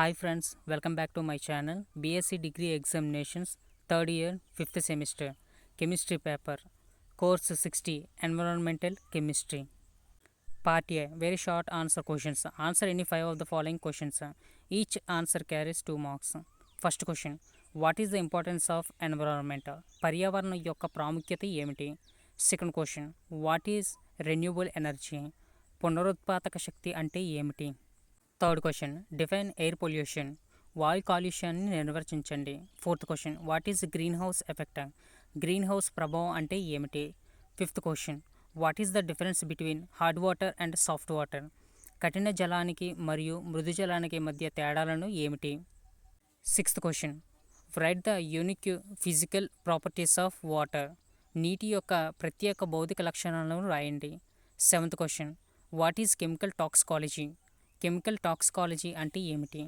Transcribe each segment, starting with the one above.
Hi friends, welcome back to my channel. BSc Degree Examinations, 3rd year, 5th semester, Chemistry paper, Course 60, Environmental Chemistry. Part A, very short answer questions. Answer any 5 of the following questions. Each answer carries 2 marks. First question, what is the importance of environment? పర్యావరణం యొక్క ప్రాముఖ్యత ఏమిటి? Second question, what is renewable energy? పునరుత్పాదక శక్తి అంటే ఏమిటి? Third question, define air pollution. వాయు కాలుష్యాన్ని నిర్వచించండి. Fourth question, what is green house effect? Green house ప్రభావం అంటే ఏమిటి? Fifth question, what is the difference between hard water and soft water? కఠిన జలానికి మరియు మృదు జలానికి మధ్య తేడాలను ఏమిటి? Sixth question, right the unique physical properties of water. నీటి యొక్క ప్రత్యేక భౌతిక లక్షణాలను రాయండి. Seventh question, what is chemical toxicology? Chemical toxicology అంటే ఏమిటి?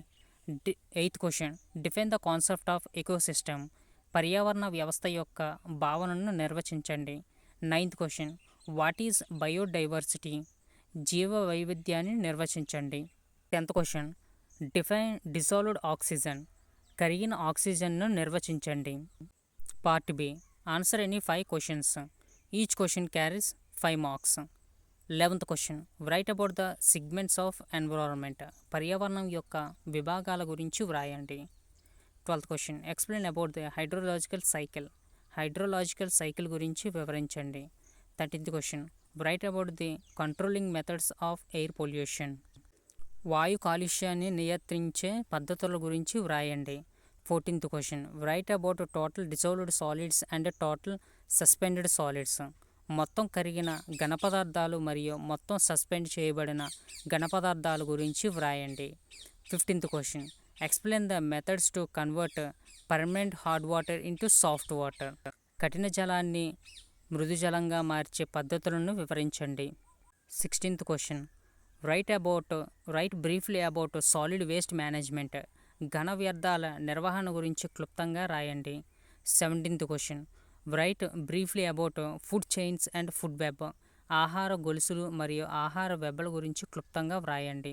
Eighth question, define the concept of ecosystem. పర్యావరణ వ్యవస్థ యొక్క భావనను నిర్వచించండి. Ninth question, what is biodiversity? జీవ వైవిధ్యాన్ని నిర్వచించండి. Tenth question, define dissolved oxygen. కరిగిన ఆక్సిజన్ను నిర్వచించండి. Part B, answer any 5 questions. Each question carries 5 marks. 11th question, write about the segments of environment. పర్యావరణం యొక్క విభాగాల గురించి వ్రాయండి. 12th question, explain about the hydrological cycle. Hydrological cycle గురించి వివరించండి. 13th question, write about the controlling methods of air pollution. వాయు కాలుష్యాన్ని నియంత్రించే పద్ధతుల గురించి వ్రాయండి. 14th question, write about total dissolved solids and total suspended solids. మొత్తం కరిగిన ఘనపదార్థాలు మరియు మొత్తం సస్పెండ్ చేయబడిన ఘనపదార్థాల గురించి వ్రాయండి. 15th question, explain the methods to convert permanent hard water into soft water. కఠిన జలాన్ని మృదు జలంగా మార్చే పద్ధతులను వివరించండి. 16th question, right briefly about solid waste management. ఘన వ్యర్థాల నిర్వహణ గురించి క్లుప్తంగా రాయండి. 17th question, right briefly about food chains and food web. ఆహార గొలుసులు మరియు ఆహార వెబ్బల గురించి క్లుప్తంగా వ్రాయండి.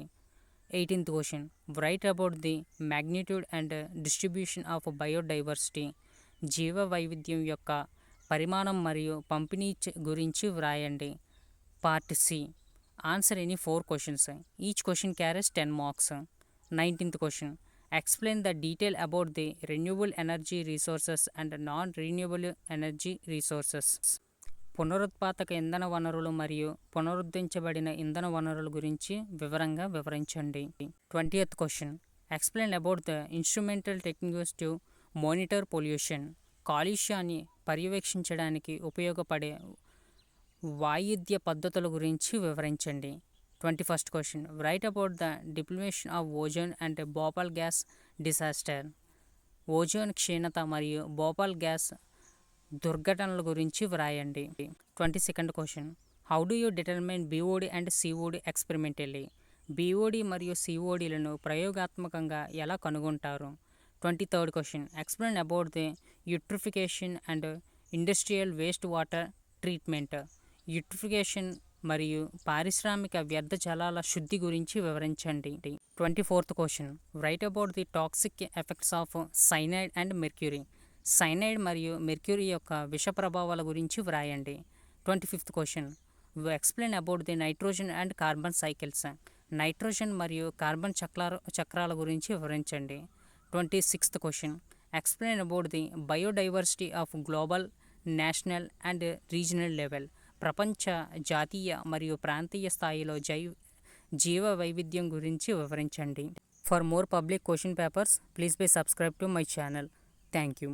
18th question, write about the magnitude and distribution of biodiversity. జీవ వైవిధ్యం యొక్క పరిమాణం మరియు పంపిణీ గురించి వ్రాయండి. Part C, answer any 4 questions. Each question carries 10 marks. 19th question, explain the detail about the renewable energy resources and non renewable energy resources. పునరుత్పాదక ఇంధన వనరులు మరియు పునరుద్ధరించబడిన ఇంధన వనరుల గురించి వివరంగా వివరించండి. 20th question, explain about the instrumental techniques to monitor pollution. కాలుష్యాన్ని పర్యవేక్షించడానికి ఉపయోగపడే వాయిద్య పద్ధతుల గురించి వివరించండి. 21st question, write about the depletion of ozone and Bhopal gas disaster. Ozone క్షీణత మరియు భోపాల్ గ్యాస్ దుర్ఘటనల గురించి వ్రాయండి. 22nd question, how do you determine BOD and COD experimentally. BOD మరియు సిఓడిలను ప్రయోగాత్మకంగా ఎలా కనుగొంటారు? 23rd question, explain about the eutrophication and industrial waste water treatment. Eutrophication మరియు పారిశ్రామిక వ్యర్థ జలాల శుద్ధి గురించి వివరించండి. 24th question, write about the toxic effects of cyanide and mercury. Cyanide మరియు మెర్క్యూరీ యొక్క విష ప్రభావాల గురించి వ్రాయండి. 25th question, explain about the nitrogen and carbon cycles. Nitrogen మరియు కార్బన్ చక్రాల గురించి వివరించండి. 26th question, explain about the biodiversity of global, national and regional level. ప్రపంచ, జాతీయ మరియు ప్రాంతీయ స్థాయిలో జీవ వైవిధ్యం గురించి వివరించండి. For more public question papers please by subscribe to my channel. Thank you.